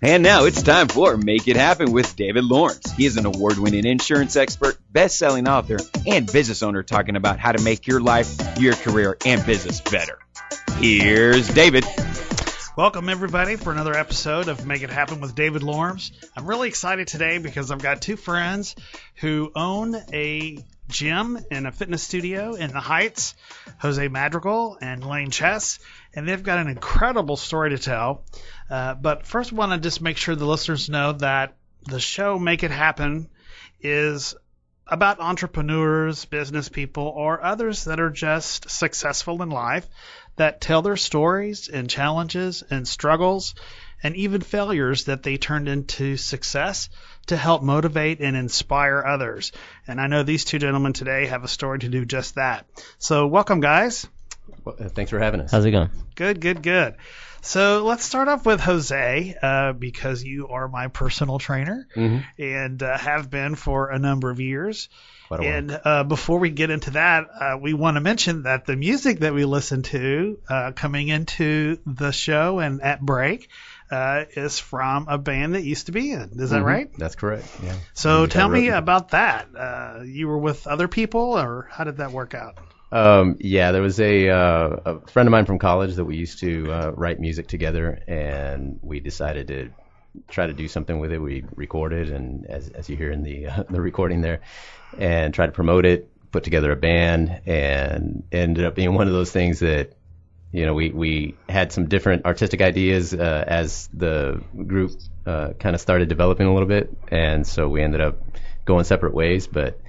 And now it's time for Make It Happen with David Lorms. He is an award-winning insurance expert, best-selling author, and business owner talking about how to make your life, your career, and business better. Here's David. Welcome, everybody, for another episode of Make It Happen with David Lorms. I'm really excited today because I've got two friends who own a gym and a fitness studio in the Heights, Jose Madrigal and Lane Chess, and they've got an incredible story to tell. But first, I want to just make sure the listeners know that the show Make It Happen is about entrepreneurs, business people, or others that are just successful in life that tell their stories and challenges and struggles and even failures that they turned into success to help motivate and inspire others. And I know these two gentlemen today have a story to do just that. So welcome, guys. Well, thanks for having us. How's it going? Good. So let's start off with Jose, because you are my personal trainer and have been for a number of years. And before we get into that, we want to mention that the music that we listen to coming into the show and at break is from a band that used to be in. Is that right? That's correct. Yeah. So tell me about that. You were with other people, or how did that work out? Yeah, there was a friend of mine from college that we used to write music together, and we decided to try to do something with it. We recorded, and as you hear in the recording there, and tried to promote it, put together a band, and ended up being one of those things that, you know, we had some different artistic ideas as the group kind of started developing a little bit, and so we ended up going separate ways, but,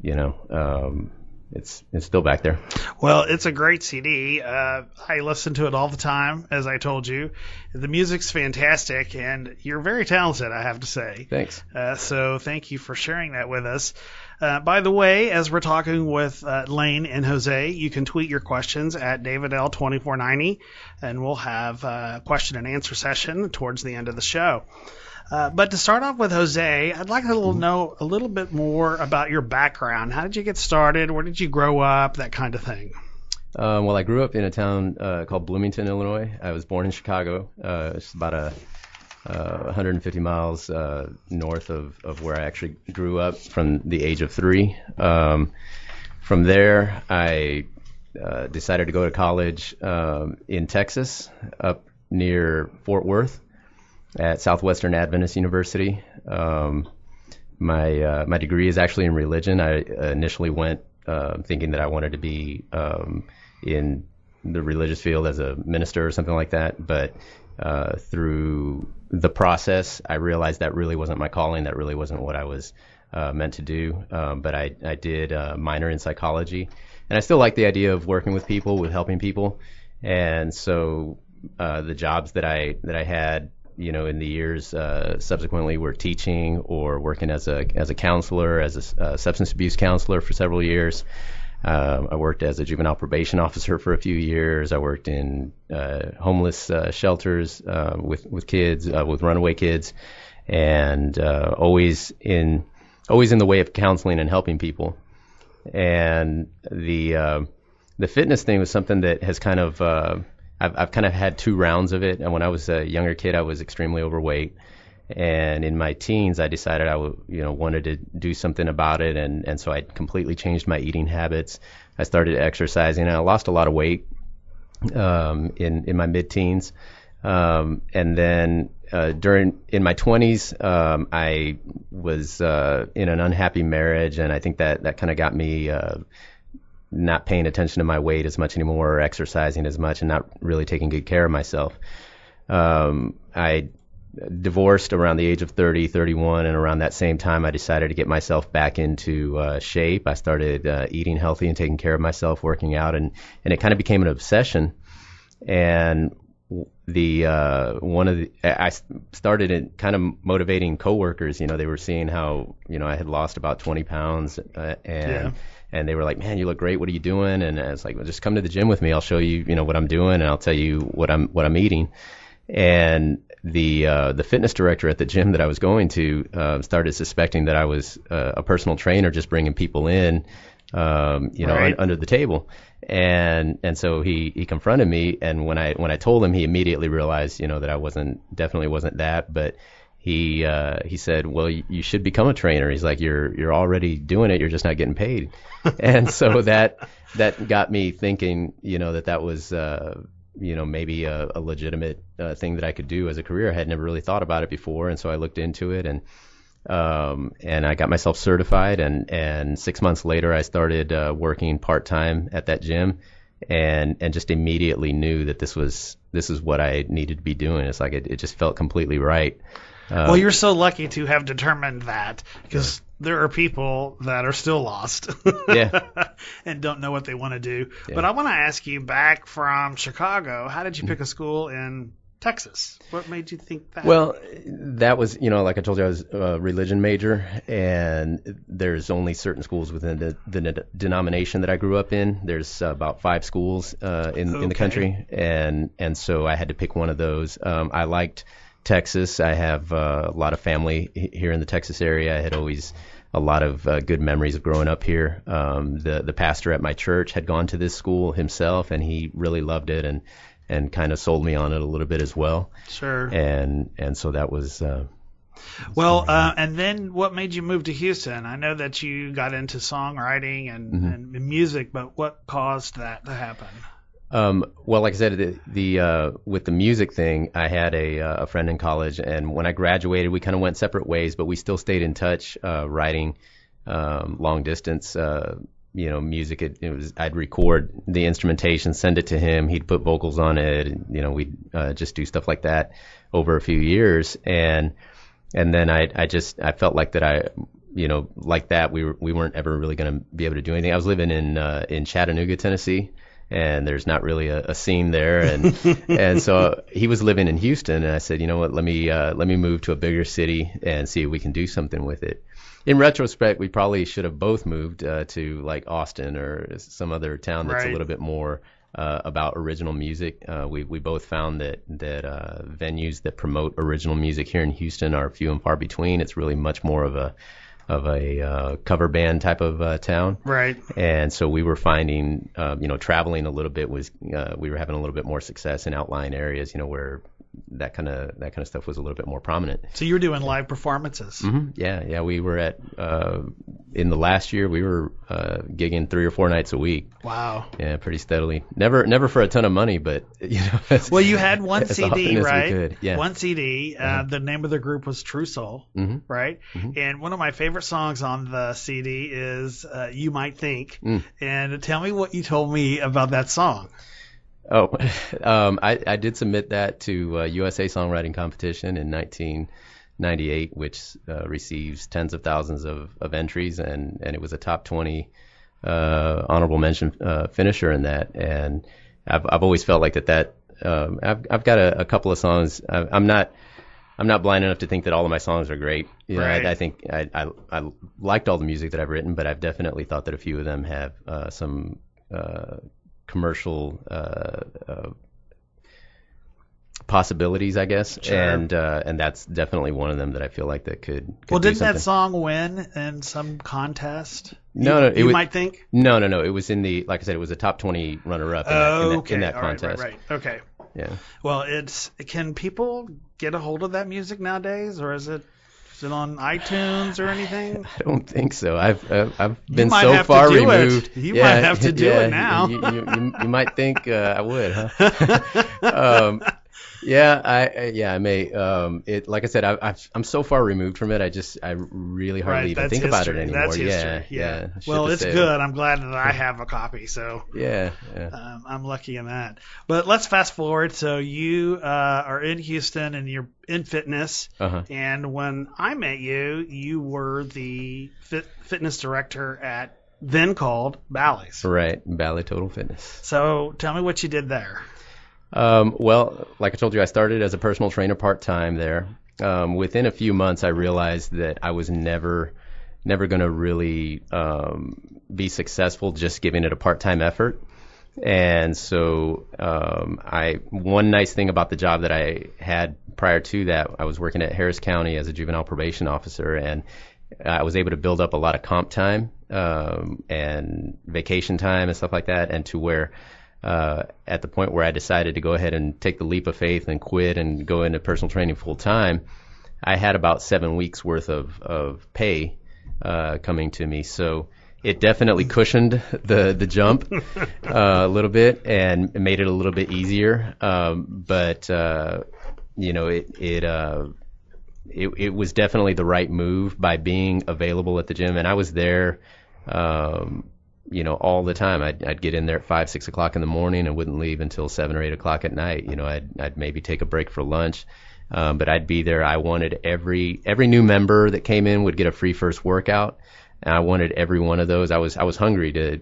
you know, it's still back there. Well, it's a great CD. I listen to it all the time, as I told you. The music's fantastic, and you're very talented, I have to say. Thanks. So thank you for sharing that with us. By the way, as we're talking with Lane and Jose, you can tweet your questions at DavidL2490, and we'll have a question and answer session towards the end of the show. But to start off with Jose, I'd like to know a little bit more about your background. How did you get started? Where did you grow up? That kind of thing. Well, I grew up in a town called Bloomington, Illinois. I was born in Chicago. It's about 150 miles north of where I actually grew up from the age of 3. From there, I decided to go to college in Texas, up near Fort Worth, at Southwestern Adventist University. My degree is actually in religion. I initially went thinking that I wanted to be in the religious field as a minister or something like that, but through the process, I realized that really wasn't my calling. That really wasn't what I was meant to do. But I did a minor in psychology, and I still like the idea of working with people, with helping people. And so the jobs that I had, you know, in the years subsequently were teaching or working as a counselor, as a substance abuse counselor for several years. I worked as a juvenile probation officer for a few years. I worked in homeless shelters with kids, with runaway kids, and always in the way of counseling and helping people. And the fitness thing was something that has kind of I've kind of had 2 rounds of it. And when I was a younger kid, I was extremely overweight. And in my teens, I decided I wanted to do something about it. And so I completely changed my eating habits. I started exercising, and I lost a lot of weight in my mid-teens. And then in my 20s, I was in an unhappy marriage, and I think that kind of got me not paying attention to my weight as much anymore, or exercising as much, and not really taking good care of myself. I divorced around the age of 30, 31, and around that same time I decided to get myself back into shape. I started eating healthy and taking care of myself, working out, and it kind of became an obsession. And I started kind of motivating coworkers. You know, they were seeing how, you know, I had lost about 20 pounds, and they were like, "Man, you look great. What are you doing?" And I was like, "Well, just come to the gym with me. I'll show you, you know, what I'm doing, and I'll tell you what I'm eating." And the fitness director at the gym that I was going to started suspecting that I was a personal trainer, just bringing people in Right. under the table. And so he confronted me, and when I told him, he immediately realized, that I definitely wasn't that. But he said, well, you should become a trainer. He's like, you're already doing it, you're just not getting paid. And so that got me thinking, that was maybe a legitimate thing that I could do as a career. I had never really thought about it before, and so I looked into it, and I got myself certified, and 6 months later I started working part-time at that gym, and just immediately knew that this is what I needed to be doing. It's like it just felt completely right. Well, you're so lucky to have determined that, because there are people that are still lost Yeah. and don't know what they want to do. Yeah. But I want to ask you, back from Chicago, how did you pick a school in Texas? What made you think that? Well, that was, like I told you, I was a religion major, and there's only certain schools within the denomination that I grew up in. There's about 5 schools in the country, and so I had to pick one of those. I liked Texas. I have a lot of family here in the Texas area. I had always a lot of good memories of growing up here. The pastor at my church had gone to this school himself, and he really loved it, and kind of sold me on it a little bit as well. Sure. And so that was. Well, and then what made you move to Houston? I know that you got into songwriting and music, but what caused that to happen? Well, like I said, the with the music thing, I had a friend in college, and when I graduated, we kind of went separate ways, but we still stayed in touch, writing long distance. Music. It was, I'd record the instrumentation, send it to him. He'd put vocals on it, and we'd just do stuff like that over a few years. And then I felt like that like that we weren't ever really going to be able to do anything. I was living in Chattanooga, Tennessee, and there's not really a scene there. And so he was living in Houston, and I said, you know what, let me move to a bigger city and see if we can do something with it. In retrospect, we probably should have both moved to like Austin or some other town that's a little bit more about original music. We both found that venues that promote original music here in Houston are few and far between. It's really much more of a cover band type of town. Right. And so we were finding, traveling a little bit we were having a little bit more success in outlying areas, where that kind of stuff was a little bit more prominent. So you were doing live performances. Mm-hmm. Yeah. We were at in the last year we were gigging 3 or 4 nights a week. Wow. Yeah, pretty steadily. Never for a ton of money, but well, you had one CD, right? Yeah. One CD. The name of the group was True Soul, right? Mm-hmm. And one of my favorite songs on the CD is "You Might Think." And tell me what you told me about that song. Oh, I did submit that to USA Songwriting Competition in 1998, which receives tens of thousands of entries, and it was a top 20 honorable mention finisher in that. And I've always felt like that. I've got a couple of songs. I'm not blind enough to think that all of my songs are great. Right. I think I liked all the music that I've written, but I've definitely thought that a few of them have some commercial possibilities, I guess. Sure. And that's definitely one of them that I feel like that could well, do didn't something. that song win in some contest? No, you might think. No. It was like I said, it was a top 20 runner-up in that contest. Right. Okay. Yeah. Well, can people get a hold of that music nowadays, or is it on iTunes or anything? I don't think so. I've been so far removed. You might have to do it now. You might think I would, huh? I may. Like I said, I'm so far removed from it. I really hardly even think about it anymore. That's history. Yeah. Well, it's good. I'm glad that I have a copy. So yeah. I'm lucky in that. But let's fast forward. So you are in Houston and you're in fitness. Uh-huh. And when I met you, you were the fitness director at then called Bally's. Right, Bally Total Fitness. So tell me what you did there. Well, like I told you, I started as a personal trainer part-time there. Within a few months, I realized that I was never going to really be successful just giving it a part-time effort. And so one nice thing about the job that I had prior to that, I was working at Harris County as a juvenile probation officer, and I was able to build up a lot of comp time and vacation time and stuff like that, and to where at the point where I decided to go ahead and take the leap of faith and quit and go into personal training full time, I had about 7 weeks worth of pay coming to me. So it definitely cushioned the jump a little bit and made it a little bit easier. But it was definitely the right move by being available at the gym, and I was there, all the time. I'd get in there at 5, 6 o'clock in the morning and wouldn't leave until 7 or 8 o'clock at night. I'd maybe take a break for lunch, but I'd be there. I wanted every new member that came in would get a free first workout. And I wanted every one of those. I was hungry to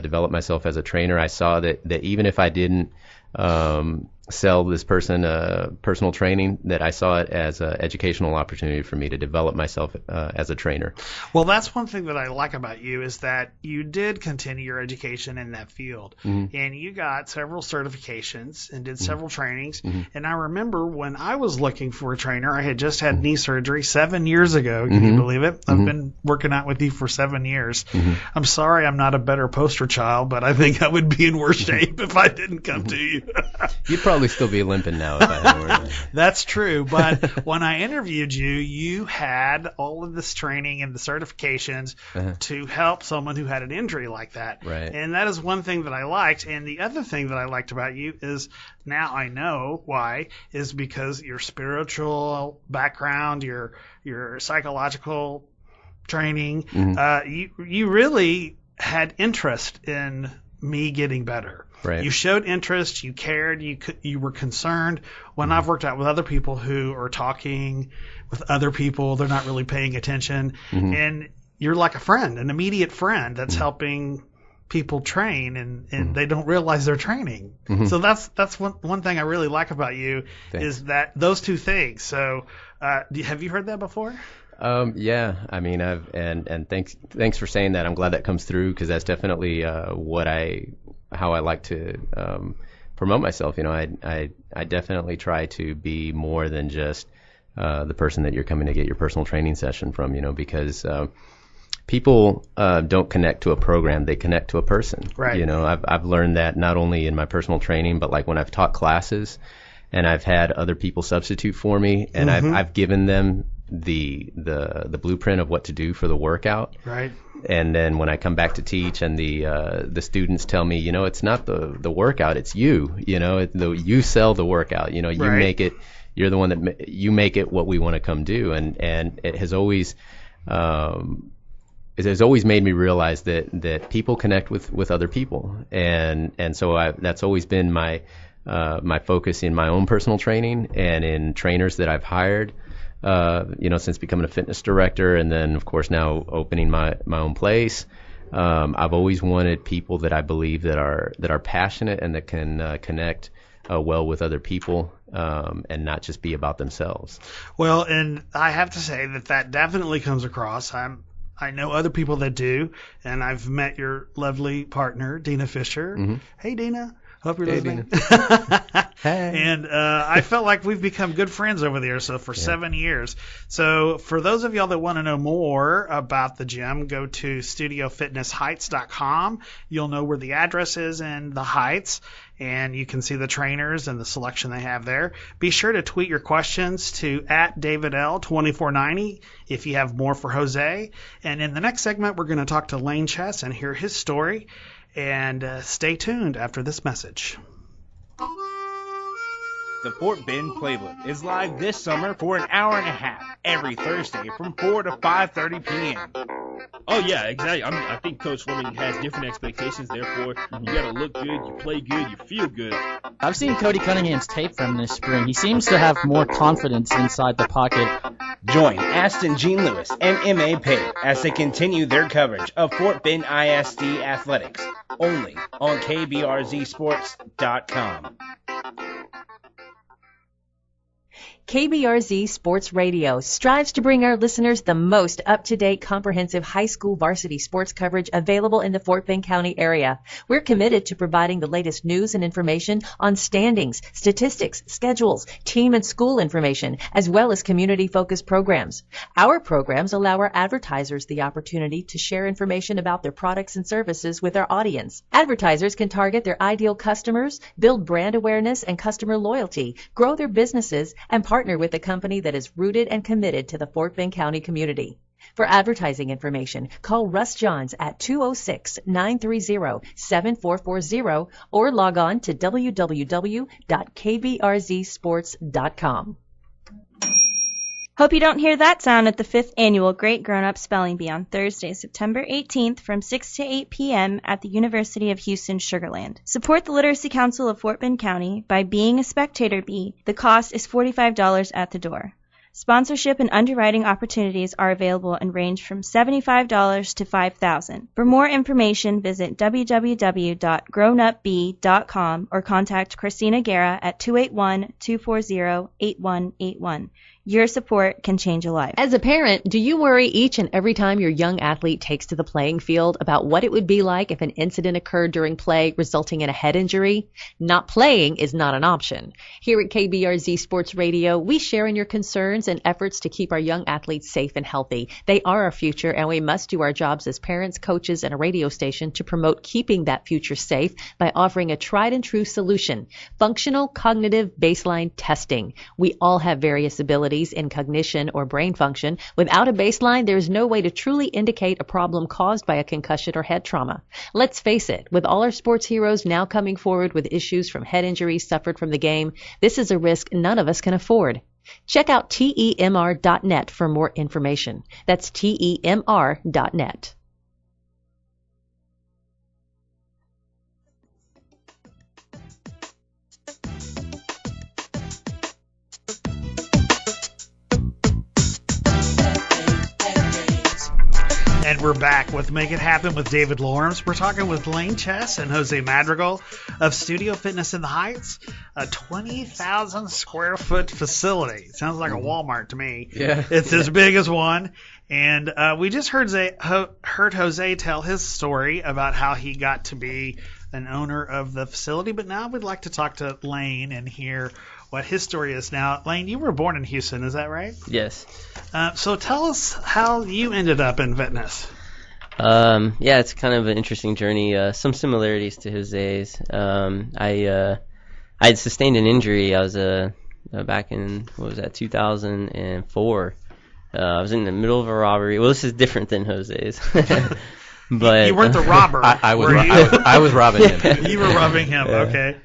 develop myself as a trainer. I saw that even if I didn't sell this person personal training, that I saw it as an educational opportunity for me to develop myself as a trainer. Well, that's one thing that I like about you is that you did continue your education in that field. Mm-hmm. And you got several certifications and did several trainings. Mm-hmm. And I remember when I was looking for a trainer, I had just had knee surgery 7 years ago. Can you believe it? I've been working out with you for 7 years. Mm-hmm. I'm sorry I'm not a better poster child, but I think I would be in worse shape if I didn't come to you. You'd probably still be limping now if I hadn't worked. That's true. But when I interviewed you, you had all of this training and the certifications to help someone who had an injury like that. Right. And that is one thing that I liked. And the other thing that I liked about you is now I know why, is because your spiritual background, your psychological training, you really had interest in me getting better. Right. You showed interest, you cared, you were concerned. When I've worked out with other people who are talking with other people, they're not really paying attention, and you're like a friend, an immediate friend that's helping people train, and they don't realize they're training. So that's one thing I really like about you. Thanks. Is that those two things. So have you heard that before? Yeah, I mean, and thanks for saying that. I'm glad that comes through, because that's definitely how I like to promote myself. I definitely try to be more than just the person that you're coming to get your personal training session from. Because people don't connect to a program; they connect to a person. Right. I've learned that not only in my personal training, but like when I've taught classes, and I've had other people substitute for me, and I've given them the blueprint of what to do for the workout. Right. And then when I come back to teach, and the students tell me, it's not the workout, it's you. You sell the workout. You make it. You're the one that you make it what we want to come do. And it has always made me realize that people connect with other people. And so that's always been my focus in my own personal training and in trainers that I've hired. Since becoming a fitness director, and then of course now opening my own place, I've always wanted people that I believe that are passionate and that can connect well with other people, and not just be about themselves. Well, and I have to say that definitely comes across. I know other people that do, and I've met your lovely partner, Dina Fisher. Hey, Dina. Hope you're listening. Hey. And I felt like we've become good friends over there, so for 7 years. So for those of y'all that want to know more about the gym, go to studiofitnessheights.com. You'll know where the address is in the Heights, and you can see the trainers and the selection they have there. Be sure to tweet your questions to @DavidL2490 if you have more for Jose. And in the next segment, we're going to talk to Lane Chess and hear his story. And stay tuned after this message. The Fort Bend Playbook is live this summer for an hour and a half every Thursday from 4 to 5:30 p.m. Oh, yeah, exactly. I think Coach Fleming has different expectations. Therefore, you got to look good, you play good, you feel good. I've seen Cody Cunningham's tape from this spring. He seems to have more confidence inside the pocket. Join Aston Jean Lewis and M.A. Pate as they continue their coverage of Fort Bend ISD athletics, only on KBRZsports.com. KBRZ Sports Radio strives to bring our listeners the most up-to-date, comprehensive high school varsity sports coverage available in the Fort Bend County area. We're committed to providing the latest news and information on standings, statistics, schedules, team and school information, as well as community-focused programs. Our programs allow our advertisers the opportunity to share information about their products and services with our audience. Advertisers can target their ideal customers, build brand awareness and customer loyalty, grow their businesses, and partner with a company that is rooted and committed to the Fort Bend County community. For advertising information, call Russ Johns at 206-930-7440 or log on to www.kbrzsports.com. Hope you don't hear that sound at the 5th Annual Great Grown Up Spelling Bee on Thursday, September 18th from 6 to 8 p.m. at the University of Houston Sugarland. Support the Literacy Council of Fort Bend County by being a spectator bee. The cost is $45 at the door. Sponsorship and underwriting opportunities are available and range from $75 to $5,000. For more information, visit www.grownupbee.com or contact Christina Guerra at 281-240-8181. Your support can change a life. As a parent, do you worry each and every time your young athlete takes to the playing field about what it would be like if an incident occurred during play resulting in a head injury? Not playing is not an option. Here at KBRZ Sports Radio, we share in your concerns and efforts to keep our young athletes safe and healthy. They are our future, and we must do our jobs as parents, coaches, and a radio station to promote keeping that future safe by offering a tried and true solution: functional cognitive baseline testing. We all have various abilities in cognition or brain function. Without a baseline, there is no way to truly indicate a problem caused by a concussion or head trauma. Let's face it, with all our sports heroes now coming forward with issues from head injuries suffered from the game, this is a risk none of us can afford. Check out temr.net for more information. That's temr.net. And we're back with Make It Happen with David Lorms. We're talking with Lane Chess and Jose Madrigal of Studio Fitness in the Heights, a 20,000 square foot facility. Sounds like a Walmart to me. Yeah. It's as big as one. And we just heard Jose tell his story about how he got to be an owner of the facility. But now we'd like to talk to Lane and hear what his story is. Now, Lane, you were born in Houston, is that right? Yes. So tell us how you ended up in fitness. Yeah, it's kind of an interesting journey. Some similarities to Jose's. I had sustained an injury. I was back in, 2004. I was in the middle of a robbery. Well, this is different than Jose's. But you weren't the robber. I was robbing him. You were robbing him. Okay.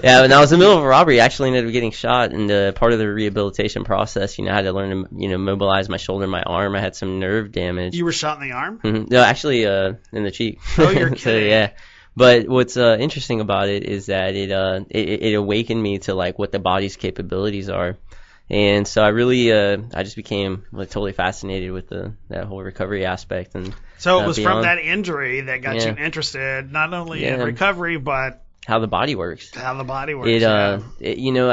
Yeah, when I was in the middle of a robbery, I actually ended up getting shot, and part of the rehabilitation process, I had to learn to, mobilize my shoulder and my arm. I had some nerve damage. You were shot in the arm? Mm-hmm. No, actually, in the cheek. Oh, you're kidding. So, yeah. But what's interesting about it is that it awakened me to like what the body's capabilities are. And so I really, I just became totally fascinated with that whole recovery aspect. And so it was from that injury that got you interested, not only in recovery, but how the body works. How the body works. I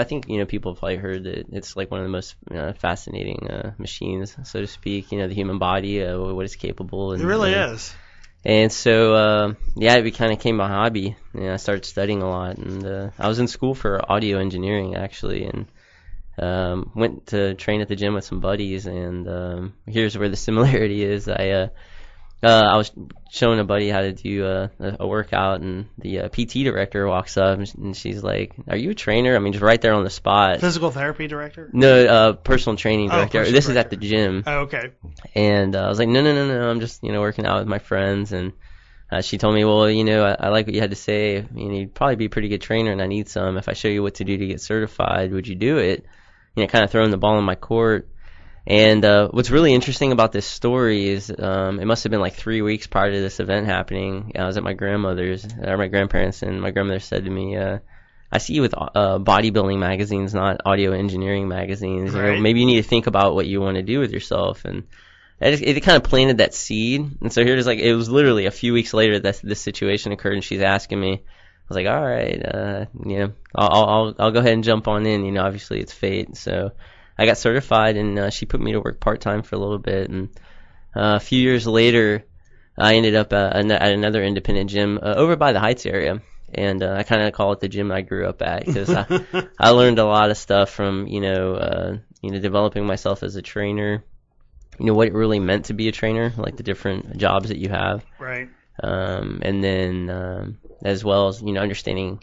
think people have probably heard that it's like one of the most fascinating machines, so to speak. The human body, what it's capable. And, it really is. And so, it kind of became my hobby. I started studying a lot, and I was in school for audio engineering actually, and went to train at the gym with some buddies. And here's where the similarity is. I was showing a buddy how to do a workout, and the PT director walks up, and she's like, "Are you a trainer?" I mean, just right there on the spot. Physical therapy director? No, personal training director. Personal this director. is at the gym. Oh, okay. And I was like, no, I'm just working out with my friends. And she told me, well, I like what you had to say. You'd probably be a pretty good trainer, and I need some. If I show you what to do to get certified, would you do it? Kind of throwing the ball in my court. And what's really interesting about this story is it must have been like 3 weeks prior to this event happening. I was at my grandparents, and my grandmother said to me, I see you with bodybuilding magazines, not audio engineering magazines. Right. Maybe you need to think about what you want to do with yourself. And it kind of planted that seed. And so here's it was literally a few weeks later that this situation occurred, and she's asking me. I was like, all right, I'll go ahead and jump on in. Obviously it's fate. So I got certified, and she put me to work part-time for a little bit. And a few years later, I ended up at another independent gym over by the Heights area. And I kind of call it the gym I grew up at, because I learned a lot of stuff from, developing myself as a trainer, what it really meant to be a trainer, like the different jobs that you have. Right. And then as well as, understanding,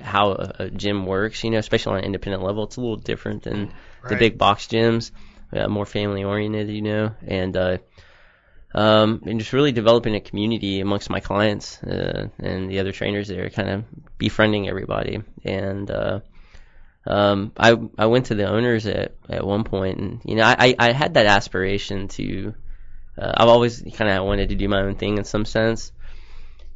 how a gym works, especially on an independent level. It's a little different than the big box gyms, more family oriented, and just really developing a community amongst my clients and the other trainers there, kind of befriending everybody. And I went to the owners at one point, and I had that aspiration to. I've always kind of wanted to do my own thing in some sense,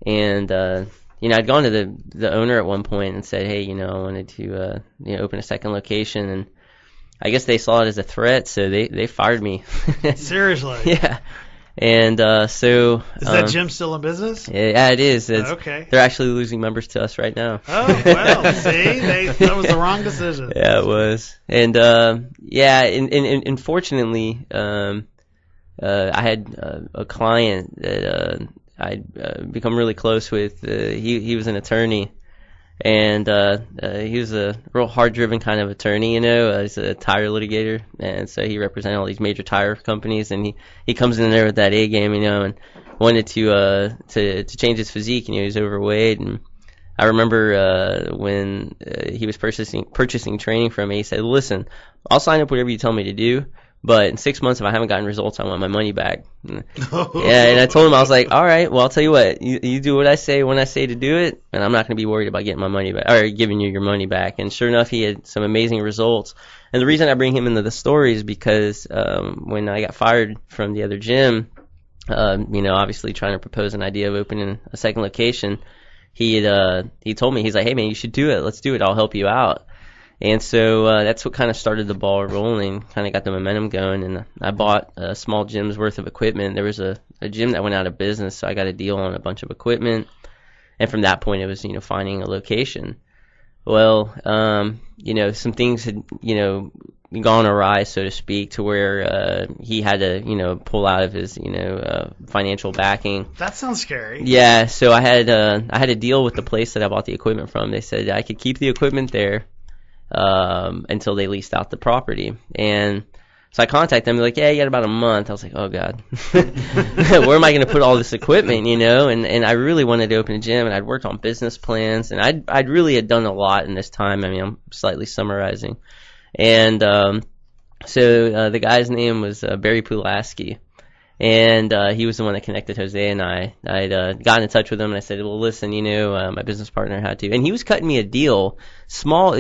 and I'd gone to the owner at one point and said, hey, I wanted to open a second location, and I guess they saw it as a threat, so they fired me. Seriously? Yeah. And so is that gym still in business? Yeah, it is. Okay. They're actually losing members to us right now. Oh, well, see, that was the wrong decision. Yeah, it was. And and fortunately, I had a client that I'd become really close with. He was an attorney, and he was a real hard-driven kind of attorney. He's a tire litigator, and so he represented all these major tire companies. And he comes in there with that A game, and wanted to change his physique. He was overweight, and I remember when he was purchasing training from me, he said, "Listen, I'll sign up whatever you tell me to do. But in 6 months, if I haven't gotten results, I want my money back." Yeah, and I told him, I was like, all right, well, I'll tell you what, you do what I say when I say to do it, and I'm not going to be worried about getting my money back, or giving you your money back. And sure enough, he had some amazing results. And the reason I bring him into the story is because when I got fired from the other gym, obviously trying to propose an idea of opening a second location, he told me, he's like, hey, man, you should do it. Let's do it. I'll help you out. And so that's what kind of started the ball rolling, kind of got the momentum going. And I bought a small gym's worth of equipment. There was a gym that went out of business, so I got a deal on a bunch of equipment. And from that point, it was, finding a location. Well, some things had, gone awry, so to speak, to where he had to, pull out of his, financial backing. That sounds scary. Yeah, so I had a deal with the place that I bought the equipment from. They said I could keep the equipment there until they leased out the property. And so I contacted them, like, yeah, you got about a month. I was like, oh God, where am I going to put all this equipment, and I really wanted to open a gym, and I'd worked on business plans, and I'd really had done a lot in this time. I mean, I'm slightly summarizing. And so the guy's name was Barry Pulaski. And he was the one that connected Jose and I. I'd gotten in touch with him, and I said, well, listen, my business partner had to. And he was cutting me a deal, small,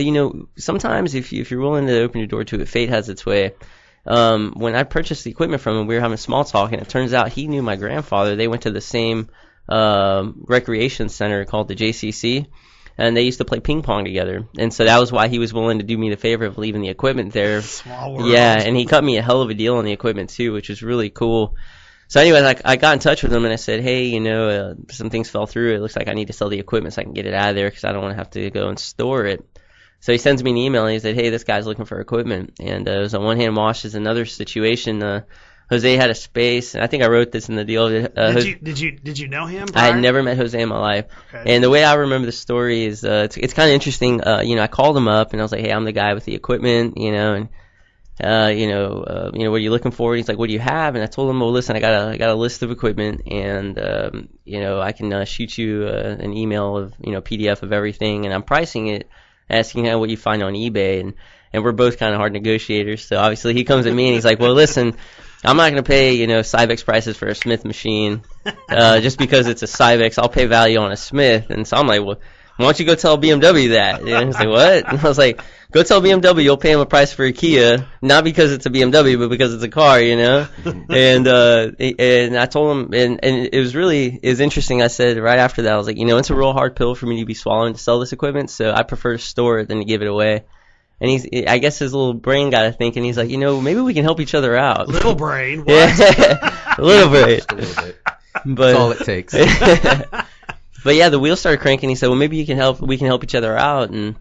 sometimes if you're willing to open your door to it, fate has its way. When I purchased the equipment from him, we were having small talk, and it turns out he knew my grandfather. They went to the same recreation center called the JCC, and they used to play ping pong together. And so that was why he was willing to do me the favor of leaving the equipment there. Small world. Yeah, and he cut me a hell of a deal on the equipment too, which was really cool. So anyway, I got in touch with him, and I said, hey, some things fell through. It looks like I need to sell the equipment so I can get it out of there, because I don't want to have to go and store it. So he sends me an email, and he said, hey, this guy's looking for equipment. And it was a one-hand wash is another situation. Jose had a space, and I think I wrote this in the deal. Did you know him? I had never met Jose in my life. Okay. And the way I remember the story is it's kind of interesting. I called him up, and I was like, hey, I'm the guy with the equipment, and what are you looking for? And he's like, what do you have? And I told him, well, listen, I got a list of equipment, and I can shoot you an email of PDF of everything, and I'm pricing it, asking what you find on eBay, and we're both kind of hard negotiators. So obviously he comes at me and he's like, well, listen, I'm not going to pay, Cybex prices for a Smith machine, just because it's a Cybex. I'll pay value on a Smith. And so I'm like, well, why don't you go tell BMW that? And he's like, what? And I was like, go tell BMW you'll pay him a price for a Kia, not because it's a BMW, but because it's a car, And I told him, and it was interesting. I said right after that, I was like, it's a real hard pill for me to be swallowing to sell this equipment, so I prefer to store it than to give it away. And I guess his little brain got to thinking. He's like, maybe we can help each other out. Little brain, what? Yeah, little brain. Just a little bit. But, that's all it takes. But yeah, the wheels started cranking. He said, well, maybe we can help each other out. And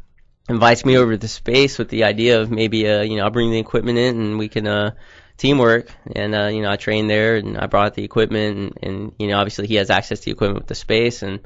invites me over to the space with the idea of maybe, I'll bring the equipment in and we can teamwork. And, I trained there and I brought the equipment and obviously he has access to the equipment with the space. And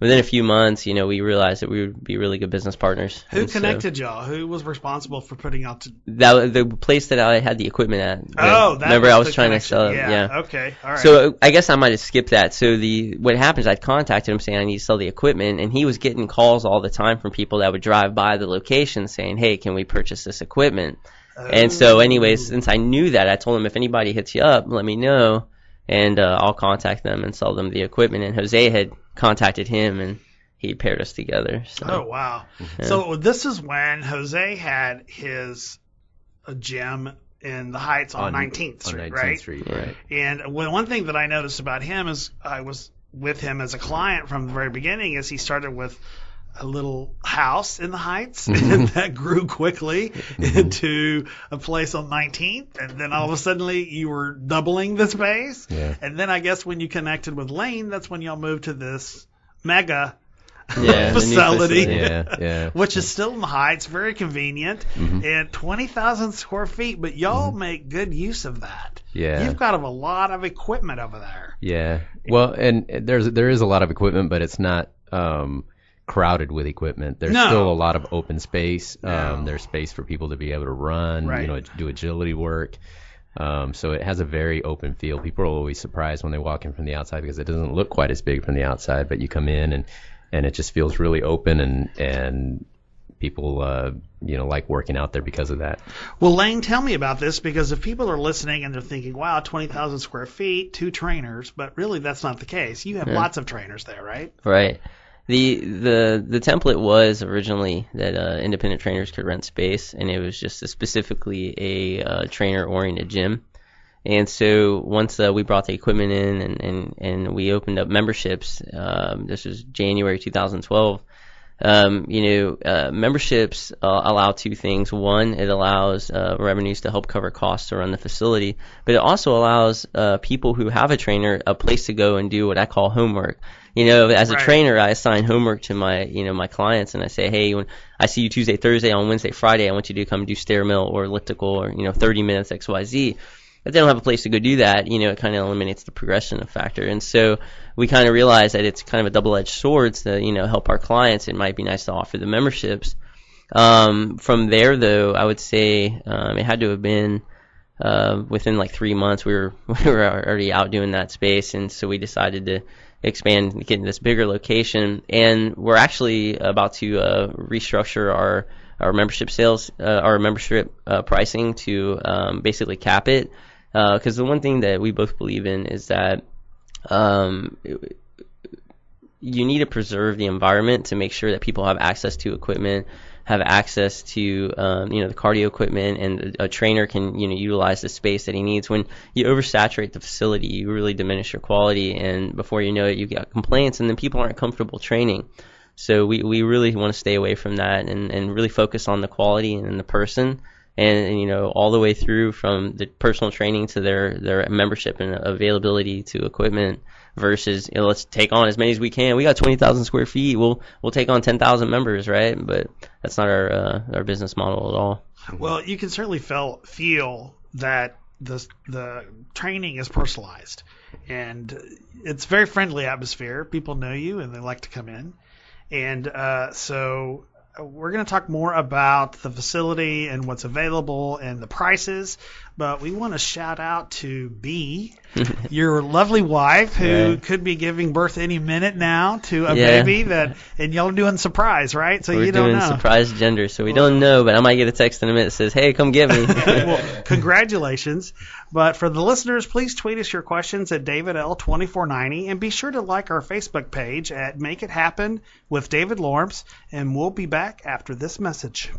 within a few months, we realized that we would be really good business partners. Who connected y'all? Who was responsible for putting out the place that I had the equipment at? Oh, that remember was I was the trying connection. to sell it. Yeah. Okay. All right. So I guess I might have skipped that. So what happens? I contacted him saying I need to sell the equipment, and he was getting calls all the time from people that would drive by the location saying, "Hey, can we purchase this equipment?" And so, anyways, since I knew that, I told him if anybody hits you up, let me know, and I'll contact them and sell them the equipment. And Jose had contacted him, and he paired us together. So. Oh, wow. Yeah. So this is when Jose had his gym in the Heights on 19th Street, on 19th right? Street, right. And one thing that I noticed about him is I was with him as a client from the very beginning is he started with a little house in the Heights, and that grew quickly into a place on 19th, and then all of a sudden you were doubling the space. Yeah. And then I guess when you connected with Lane, that's when y'all moved to this mega facility, which is still in the Heights, very convenient, and 20,000 square feet. But y'all make good use of that. Yeah, you've got a lot of equipment over there. Yeah, well, and there is a lot of equipment, but it's not crowded with equipment. There's still a lot of open space. There's space for people to be able to run, do agility work. So it has a very open feel. People are always surprised when they walk in from the outside because it doesn't look quite as big from the outside, but you come in and it just feels really open and people like working out there because of that. Well, Lane, tell me about this, because if people are listening and they're thinking, wow, 20,000 square feet, 2 trainers, but really that's not the case. You have lots of trainers there, right? Right. The template was originally that independent trainers could rent space, and it was just specifically a trainer-oriented gym. And so once we brought the equipment in and we opened up memberships, this was January 2012. Memberships allow 2 things. One, it allows revenues to help cover costs to run the facility, but it also allows people who have a trainer a place to go and do what I call homework. As a trainer, I assign homework to my clients, and I say, hey, when I see you Tuesday, Thursday, on Wednesday, Friday, I want you to come do stair mill or elliptical or 30 minutes XYZ. If they don't have a place to go do that, it kind of eliminates the progression factor. And so we kind of realized that it's kind of a double-edged sword to, help our clients. It might be nice to offer the memberships. From there, though, I would say it had to have been within like 3 months. We were already out doing that space, and so we decided to expand, get in this bigger location. And we're actually about to restructure our membership sales, our membership pricing to basically cap it. Because the one thing that we both believe in is that you need to preserve the environment to make sure that people have access to equipment, have access to the cardio equipment, and a trainer can utilize the space that he needs. When you oversaturate the facility, you really diminish your quality, and before you know it, you get complaints, and then people aren't comfortable training. So we really want to stay away from that and really focus on the quality and the person. And all the way through from the personal training to their membership and availability to equipment versus let's take on as many as we can. We got 20,000 square feet. We'll take on 10,000 members, right? But that's not our business model at all. Well, you can certainly feel that the training is personalized, and it's a very friendly atmosphere. People know you and they like to come in, and so we're going to talk more about the facility and what's available and the prices, but we want to shout out to B, your lovely wife, who could be giving birth any minute now to a baby and y'all are doing surprise, right? So we're you don't know. We're doing surprise gender, so we don't know, but I might get a text in a minute that says, hey, come get me. Well, congratulations. But for the listeners, please tweet us your questions at DavidL2490, and be sure to like our Facebook page at Make It Happen with David Lorms, and we'll be back after this message.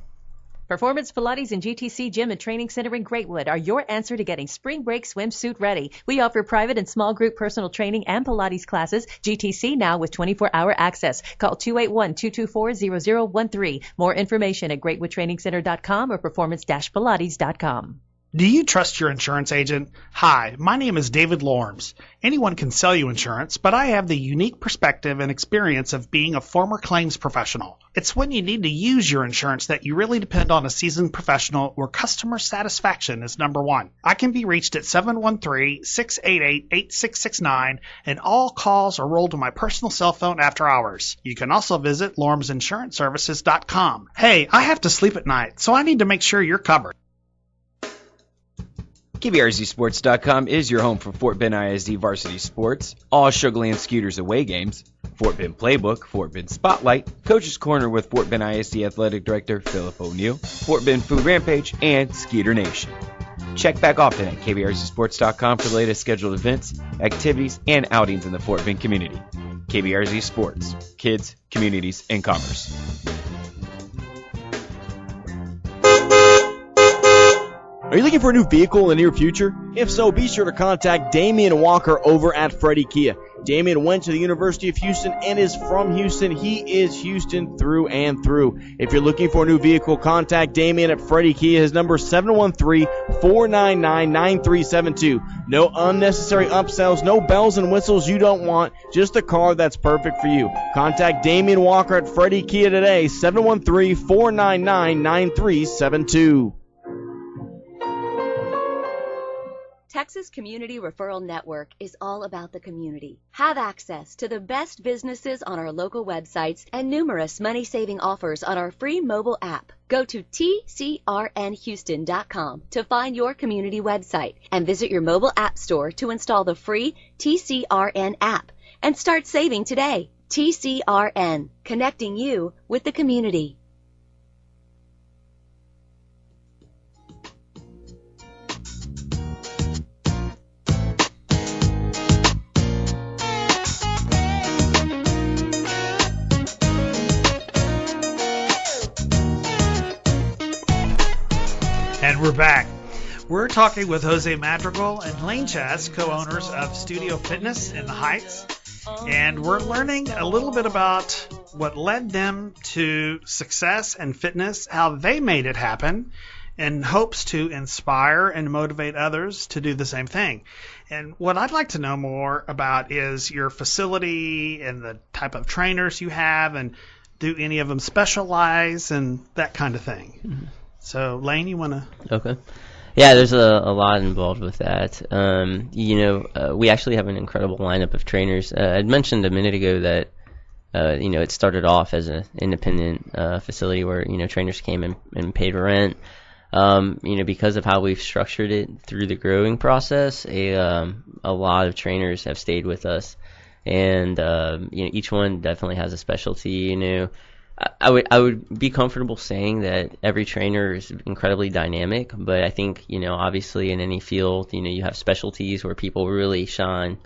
Performance Pilates and GTC Gym and Training Center in Greatwood are your answer to getting spring break swimsuit ready. We offer private and small group personal training and Pilates classes. GTC now with 24-hour access. Call 281-224-0013. More information at greatwoodtrainingcenter.com or performance-pilates.com. Do you trust your insurance agent? Hi, my name is David Lorms. Anyone can sell you insurance, but I have the unique perspective and experience of being a former claims professional. It's when you need to use your insurance that you really depend on a seasoned professional where customer satisfaction is number one. I can be reached at 713-688-8669, and all calls are rolled to my personal cell phone after hours. You can also visit lormsinsuranceservices.com. Hey, I have to sleep at night, so I need to make sure you're covered. KBRZSports.com is your home for Fort Bend ISD varsity sports, all Sugar Land Scooters away games, Fort Bend Playbook, Fort Bend Spotlight, Coach's Corner with Fort Bend ISD Athletic Director Philip O'Neill, Fort Bend Food Rampage, and Skeeter Nation. Check back often at KBRZSports.com for the latest scheduled events, activities, and outings in the Fort Bend community. KBRZ Sports, kids, communities, and commerce. Are you looking for a new vehicle in the near future? If so, be sure to contact Damian Walker over at Freddie Kia. Damian went to the University of Houston and is from Houston. He is Houston through and through. If you're looking for a new vehicle, contact Damian at Freddie Kia. His number is 713-499-9372. No unnecessary upsells, no bells and whistles you don't want, just a car that's perfect for you. Contact Damian Walker at Freddie Kia today, 713-499-9372. Texas Community Referral Network is all about the community. Have access to the best businesses on our local websites and numerous money-saving offers on our free mobile app. Go to tcrnhouston.com to find your community website and visit your mobile app store to install the free TCRN app and start saving today. TCRN, connecting you with the community. And we're back. We're talking with Jose Madrigal and Lane Chaz, co-owners of Studio Fitness in the Heights. And we're learning a little bit about what led them to success and fitness, how they made it happen, and hopes to inspire and motivate others to do the same thing. And what I'd like to know more about is your facility and the type of trainers you have, and do any of them specialize and that kind of thing. Mm-hmm. So, Lane, you want to? Okay. Yeah, there's a lot involved with that. We actually have an incredible lineup of trainers. I'd mentioned a minute ago that, it started off as an independent facility where, trainers came and paid rent. Because of how we've structured it through the growing process, a lot of trainers have stayed with us. And, each one definitely has a specialty, I would be comfortable saying that every trainer is incredibly dynamic, but I think, obviously in any field, you have specialties where people really shine.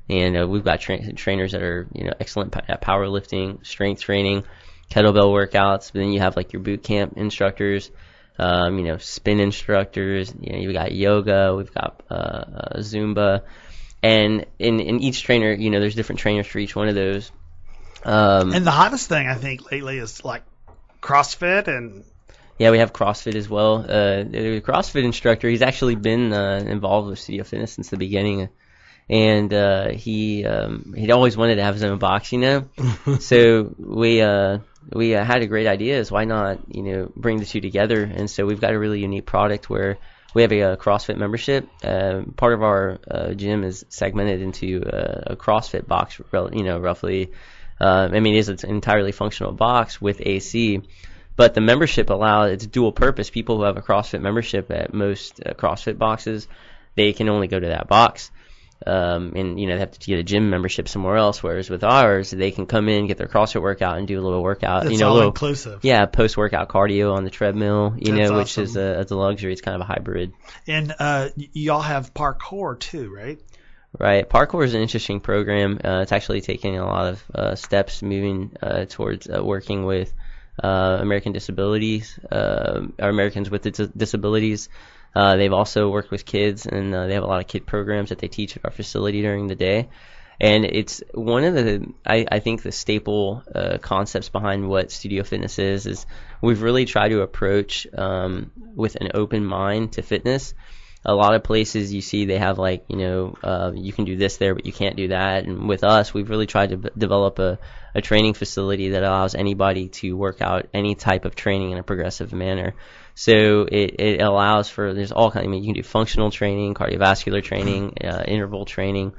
And we've got trainers that are, excellent at powerlifting, strength training, kettlebell workouts. But then you have like your boot camp instructors, spin instructors. You've got yoga, we've got Zumba. And in each trainer, there's different trainers for each one of those. And the hottest thing I think lately is like CrossFit and. Yeah, we have CrossFit as well. The CrossFit instructor, he's actually been involved with Studio Fitness since the beginning, and he'd always wanted to have his own box, So we had a great idea: is why not, bring the two together? And so we've got a really unique product where we have a CrossFit membership. Part of our gym is segmented into a CrossFit box, roughly. It's an entirely functional box with AC, but the membership it's dual purpose. People who have a CrossFit membership at most CrossFit boxes, they can only go to that box. They have to get a gym membership somewhere else, whereas with ours, they can come in, get their CrossFit workout, and do a little workout. It's all inclusive. Yeah, post-workout cardio on the treadmill, That's which awesome. is a luxury. It's kind of a hybrid. And y'all have parkour too, right? Right. Parkour is an interesting program. It's actually taking a lot of steps moving towards working with American disabilities, or Americans with disabilities. They've also worked with kids, and they have a lot of kid programs that they teach at our facility during the day. And it's one of I think the staple concepts behind what Studio Fitness is we've really tried to approach with an open mind to fitness. A lot of places you see they have like, you can do this there, but you can't do that. And with us, we've really tried to develop a training facility that allows anybody to work out any type of training in a progressive manner. So it allows for, there's all kinds, you can do functional training, cardiovascular training, interval training.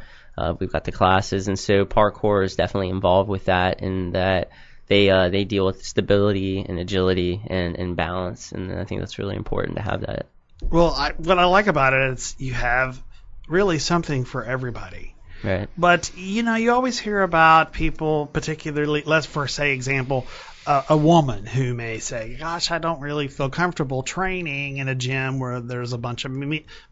We've got the classes. And so parkour is definitely involved with that, in that they deal with stability and agility and balance. And I think that's really important to have that. Well, what I like about it is you have really something for everybody. Right. But, you always hear about people, particularly, let's for say example, a woman who may say, gosh, I don't really feel comfortable training in a gym where there's a bunch of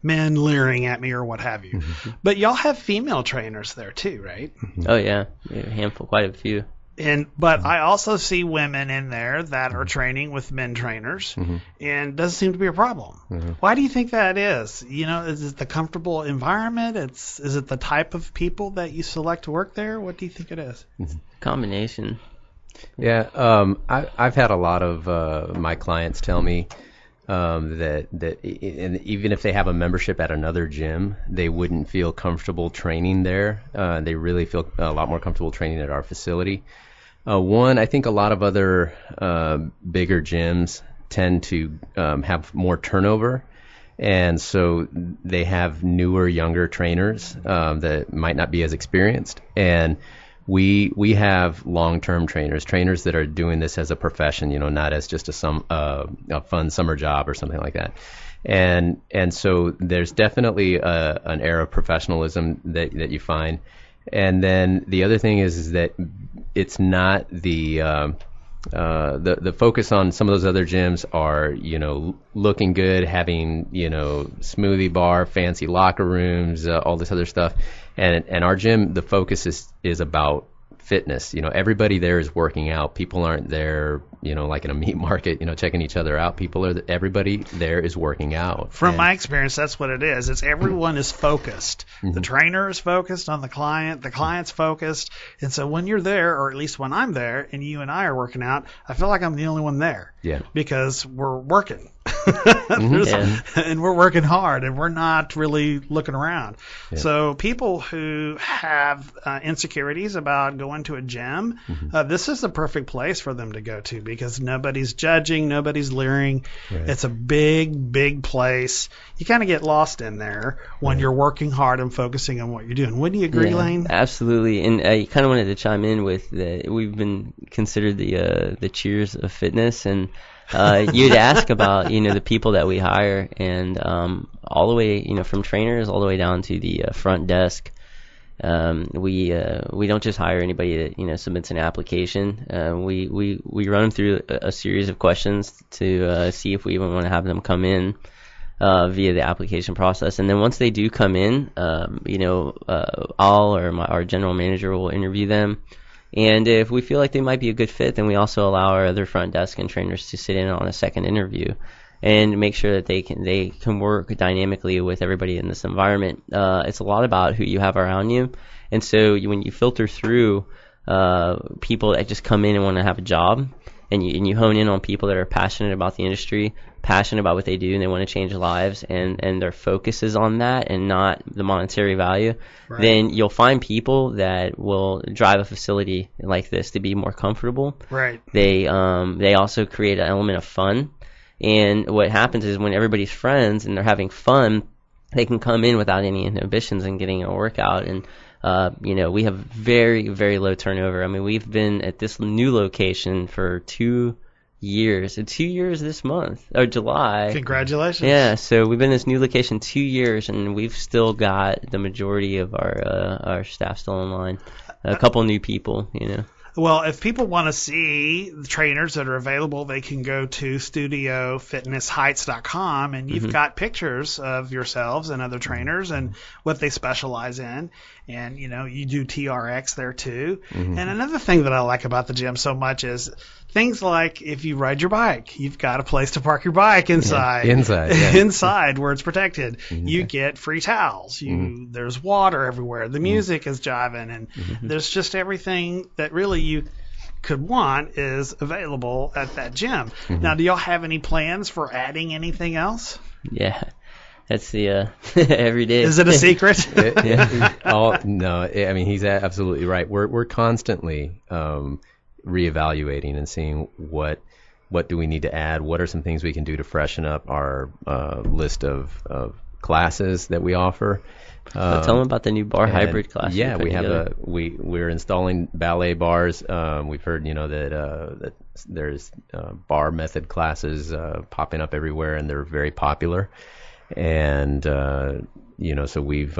men leering at me or what have you. Mm-hmm. But y'all have female trainers there too, right? Oh, yeah. A handful, quite a few. But I also see women in there that are training with men trainers, and it doesn't seem to be a problem. Mm-hmm. Why do you think that is? Is it the comfortable environment? Is it the type of people that you select to work there? What do you think it is? Combination. Yeah, I've had a lot of my clients tell me that even if they have a membership at another gym, they wouldn't feel comfortable training there. They really feel a lot more comfortable training at our facility. I think a lot of other bigger gyms tend to have more turnover, and so they have newer, younger trainers that might not be as experienced. And we have long-term trainers that are doing this as a profession, not as just a fun summer job or something like that. And so there's definitely an air of professionalism that you find. And then the other thing is that it's not the focus on some of those other gyms are, looking good, having, smoothie bar, fancy locker rooms, all this other stuff. And our gym, the focus is about fitness. Everybody there is working out. People aren't there, like in a meat market, checking each other out. Everybody there is working out. From my experience, that's what it is. It's everyone is focused. Mm-hmm. The trainer is focused on the client's focused. And so when you're there, or at least when I'm there and you and I are working out, I feel like I'm the only one there. Yeah. Because we're working. And we're working hard, and we're not really looking around. Yeah. So people who have insecurities about going to a gym, this is the perfect place for them to go to, because nobody's judging, nobody's leering. Right. It's a big, big place. You kind of get lost in there when you're working hard and focusing on what you're doing. Wouldn't you agree, Lane? Absolutely. And I kind of wanted to chime in with that. We've been considered the cheers of fitness, and you'd ask about, the people that we hire, and all the way, from trainers all the way down to the front desk. We don't just hire anybody that, submits an application. We run them through a series of questions to see if we even want to have them come in via the application process. And then once they do come in, I'll or our general manager will interview them. And if we feel like they might be a good fit, then we also allow our other front desk and trainers to sit in on a second interview and make sure that they can work dynamically with everybody in this environment. It's a lot about who you have around you. And so when you filter through people that just come in and want to have a job, and you hone in on people that are passionate about the industry, passionate about what they do, and they want to change lives, and their focus is on that and not the monetary value, right, then you'll find people that will drive a facility like this to be more comfortable. Right. They also create an element of fun. And what happens is when everybody's friends and they're having fun, they can come in without any inhibitions and getting a workout. And we have very, very low turnover. I mean, we've been at this new location for 2 years. 2 years this month, or July. Congratulations. Yeah, so we've been in this new location 2 years, and we've still got the majority of our staff still in line. A couple new people, Well, if people want to see the trainers that are available, they can go to studiofitnessheights.com, and you've got pictures of yourselves and other trainers and what they specialize in. And, you do TRX there too. And another thing that I like about the gym so much is things like if you ride your bike, you've got a place to park your bike inside. Yeah. Inside where it's protected. You get free towels. There's water everywhere. The music is jiving, and there's just everything that really you could want is available at that gym. Now, do y'all have any plans for adding anything else? Yeah. That's the every day. Is it a secret? No, I mean, he's absolutely right. We're constantly reevaluating and seeing what do we need to add. What are some things we can do to freshen up our list of classes that we offer. Tell them about the new bar hybrid class. Yeah, we're installing ballet bars. We've heard that there's bar method classes popping up everywhere, and they're very popular. And so we've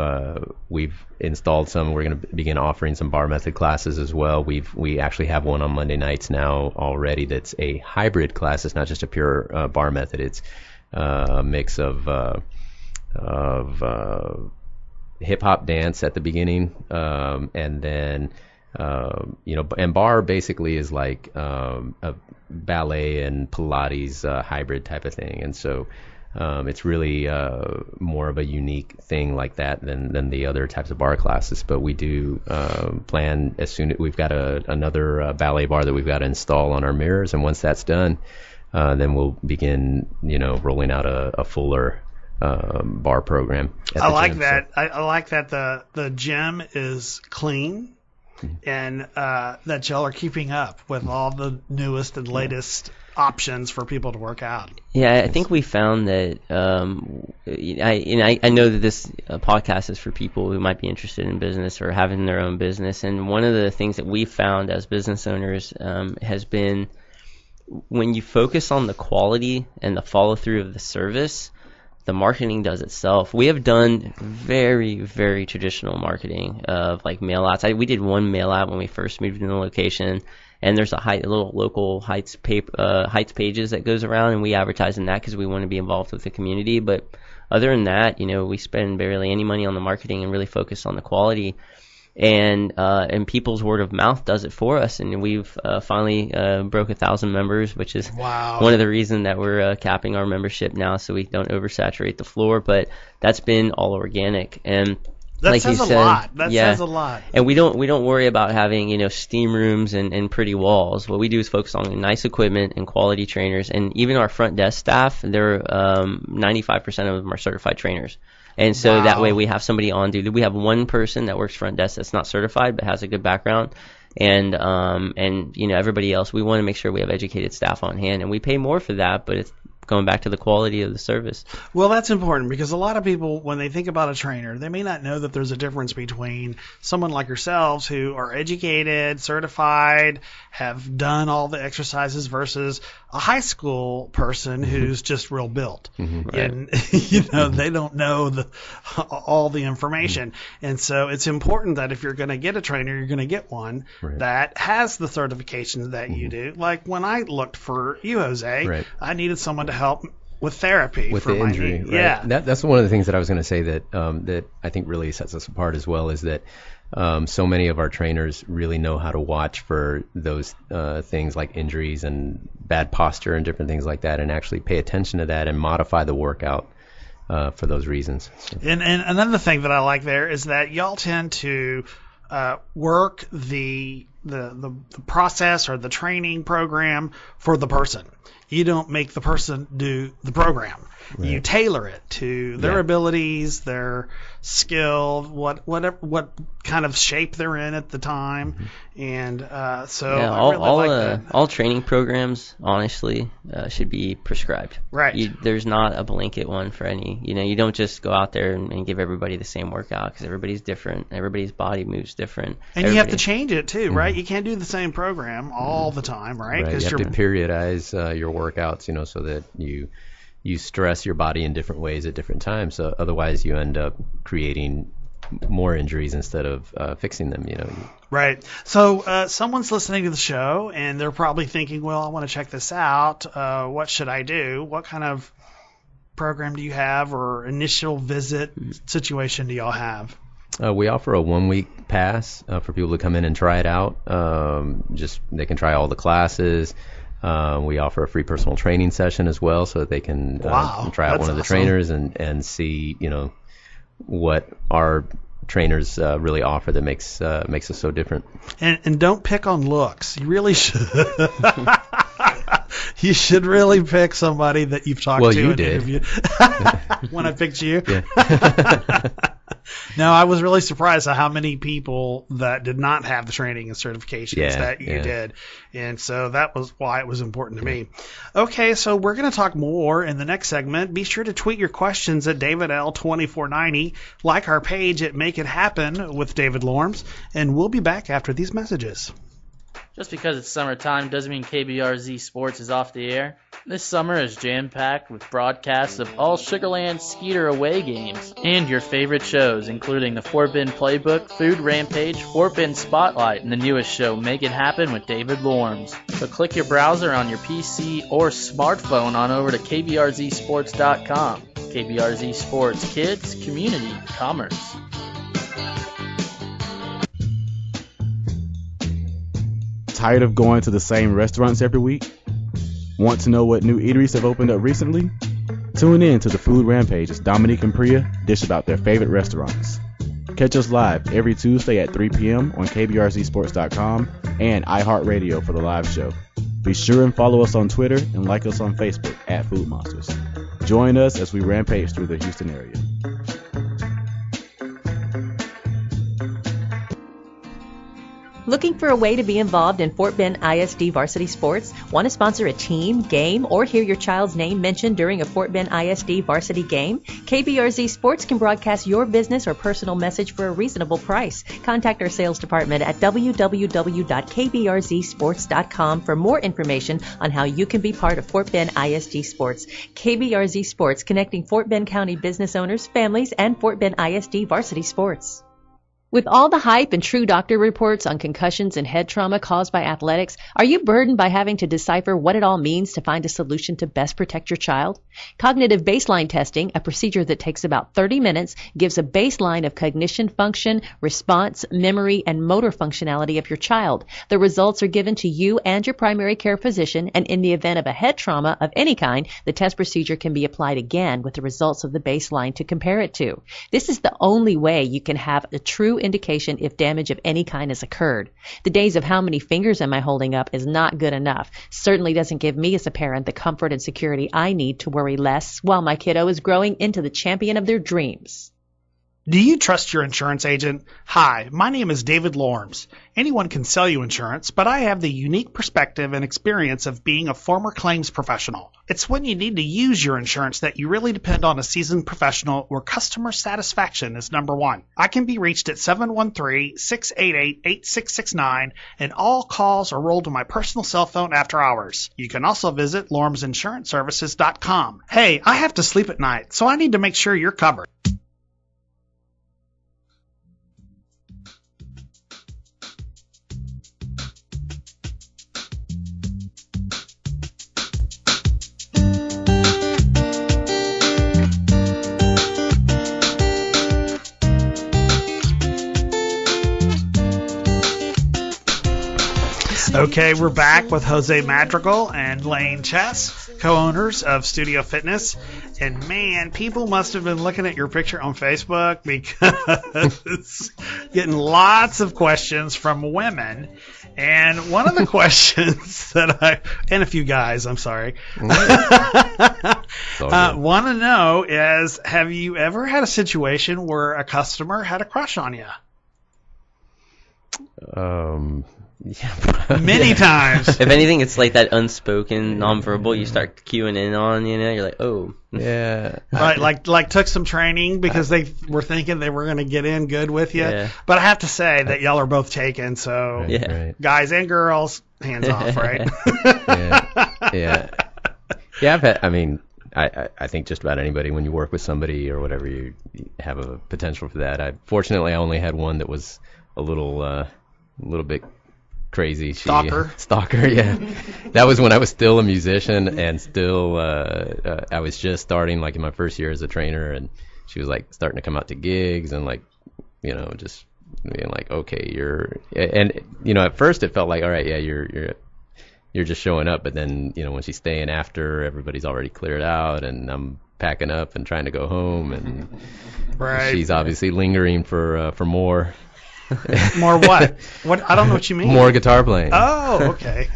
installed some. We're going to begin offering some bar method classes as well. We actually have one on Monday nights now already. That's a hybrid class. It's not just a pure bar method. It's a mix of hip hop dance at the beginning, and then and bar basically is like a ballet and Pilates hybrid type of thing, and so it's really more of a unique thing like that than the other types of bar classes. But we do plan as soon as we've got another ballet bar that we've got to install on our mirrors, and once that's done, then we'll begin rolling out a fuller bar program. I like that. I like that the gym is clean, and that y'all are keeping up with all the newest and latest options for people to work out. Yeah, I think we found that I know that this podcast is for people who might be interested in business or having their own business, and one of the things that we found as business owners has been when you focus on the quality and the follow through of the service, the marketing does itself. We have done very, very traditional marketing of like mail outs. We did one mail out when we first moved into the location, and there's a little local Heights pages that goes around, and we advertise in that because we want to be involved with the community. But other than that, we spend barely any money on the marketing and really focus on the quality. And people's word of mouth does it for us, and we've finally broke 1,000 members, which is one of the reasons that we're capping our membership now, so we don't oversaturate the floor. But that's been all organic, and that like says you a said, lot. That says a lot. And we don't worry about having steam rooms and pretty walls. What we do is focus on nice equipment and quality trainers, and even our front desk staff, they're 95% of them are certified trainers. And so that way we have somebody on duty. We have one person that works front desk that's not certified but has a good background. And everybody else, we want to make sure we have educated staff on hand. And we pay more for that, but it's going back to the quality of the service. Well, that's important because a lot of people, when they think about a trainer, they may not know that there's a difference between someone like yourselves who are educated, certified, have done all the exercises versus a high school person who's just real built. And, they don't know all the information. And so it's important that if you're going to get a trainer, you're going to get one that has the certifications that you do. Like when I looked for you, Jose, I needed someone to help with therapy with for the my injury. knee. Yeah, that's one of the things that I was going to say that I think really sets us apart as well is that so many of our trainers really know how to watch for those things like injuries and bad posture and different things like that, and actually pay attention to that and modify the workout for those reasons. And another thing that I like there is that y'all tend to work the process or the training program for the person. You don't make the person do the program. You tailor it to their abilities, their skill, what kind of shape they're in at the time, and so I really like that. All training programs, honestly, should be prescribed. Right. There's not a blanket one for any. You don't just go out there and give everybody the same workout because everybody's different. Everybody's body moves different. And you have to change it too, right? You can't do the same program all the time, right? You have to periodize your workouts, so that you stress your body in different ways at different times. So otherwise, you end up creating more injuries instead of fixing them. Right. So someone's listening to the show and they're probably thinking, "Well, I want to check this out. What should I do? What kind of program do you have, or initial visit situation do y'all have?" We offer a 1-week pass for people to come in and try it out. They can try all the classes. We offer a free personal training session as well, so that they can try out one of the trainers and see, what our trainers really offer that makes us so different. And don't pick on looks. You really should. You should really pick somebody that you've talked to you and did. interviewed. When I picked you. Yeah. No, I was really surprised at how many people that did not have the training and certifications that you did. And so that was why it was important to me. Okay, so we're going to talk more in the next segment. Be sure to tweet your questions at DavidL2490. Like our page at Make It Happen with David Lorms. And we'll be back after these messages. Just because it's summertime doesn't mean KBRZ Sports is off the air. This summer is jam-packed with broadcasts of all Sugarland Skeeter away games and your favorite shows, including the Fort Bend Playbook, Food Rampage, Fort Bend Spotlight, and the newest show, Make It Happen with David Lorms. So click your browser on your PC or smartphone on over to kbrzsports.com. KBRZ Sports, kids, community, commerce. Tired of going to the same restaurants every week? Want to know what new eateries have opened up recently? Tune in to the Food Rampage as Dominique and Priya dish about their favorite restaurants. Catch us live every Tuesday at 3 p.m. on kbrzsports.com and iHeartRadio for the live show. Be sure and follow us on Twitter and like us on Facebook at Food Monsters. Join us as we rampage through the Houston area. Looking for a way to be involved in Fort Bend ISD varsity sports? Want to sponsor a team, game, or hear your child's name mentioned during a Fort Bend ISD varsity game? KBRZ Sports can broadcast your business or personal message for a reasonable price. Contact our sales department at www.kbrzsports.com for more information on how you can be part of Fort Bend ISD Sports. KBRZ Sports, connecting Fort Bend County business owners, families, and Fort Bend ISD varsity sports. With all the hype and true doctor reports on concussions and head trauma caused by athletics, are you burdened by having to decipher what it all means to find a solution to best protect your child? Cognitive baseline testing, a procedure that takes about 30 minutes, gives a baseline of cognition function, response, memory, and motor functionality of your child. The results are given to you and your primary care physician, and in the event of a head trauma of any kind, the test procedure can be applied again with the results of the baseline to compare it to. This is the only way you can have a true indication if damage of any kind has occurred. The days of how many fingers am I holding up is not good enough. Certainly doesn't give me as a parent the comfort and security I need to worry less while my kiddo is growing into the champion of their dreams. Do you trust your insurance agent? Hi, my name is David Lorms. Anyone can sell you insurance, but I have the unique perspective and experience of being a former claims professional. It's when you need to use your insurance that you really depend on a seasoned professional where customer satisfaction is number one. I can be reached at 713-688-8669, and all calls are rolled to my personal cell phone after hours. You can also visit lormsinsuranceservices.com. Hey, I have to sleep at night, so I need to make sure you're covered. Okay, we're back with Jose Madrigal and Lane Chess, co-owners of Studio Fitness. And man, people must have been looking at your picture on Facebook because getting lots of questions from women. And one of the questions that and a few guys, I'm sorry, want to know is, have you ever had a situation where a customer had a crush on you? Yeah. Many times. If anything, it's like that unspoken nonverbal you start cueing in on, you're like, oh. Yeah. Right, like took some training because they were thinking they were going to get in good with you. Yeah. But I have to say that y'all are both taken, so Right. guys and girls, hands off, right? Yeah. I've had, I think just about anybody, when you work with somebody or whatever, you have a potential for that. Fortunately, I only had one that was a little bit crazy. Stalker, yeah. That was when I was still a musician and still I was just starting, like in my first year as a trainer, and she was like starting to come out to gigs and like, just being like, okay, at first it felt like, all right, yeah, you're you're just showing up, but then when she's staying after, everybody's already cleared out, and I'm packing up and trying to go home, and she's obviously lingering for more. More what? What? I don't know what you mean. More guitar playing. Oh, okay.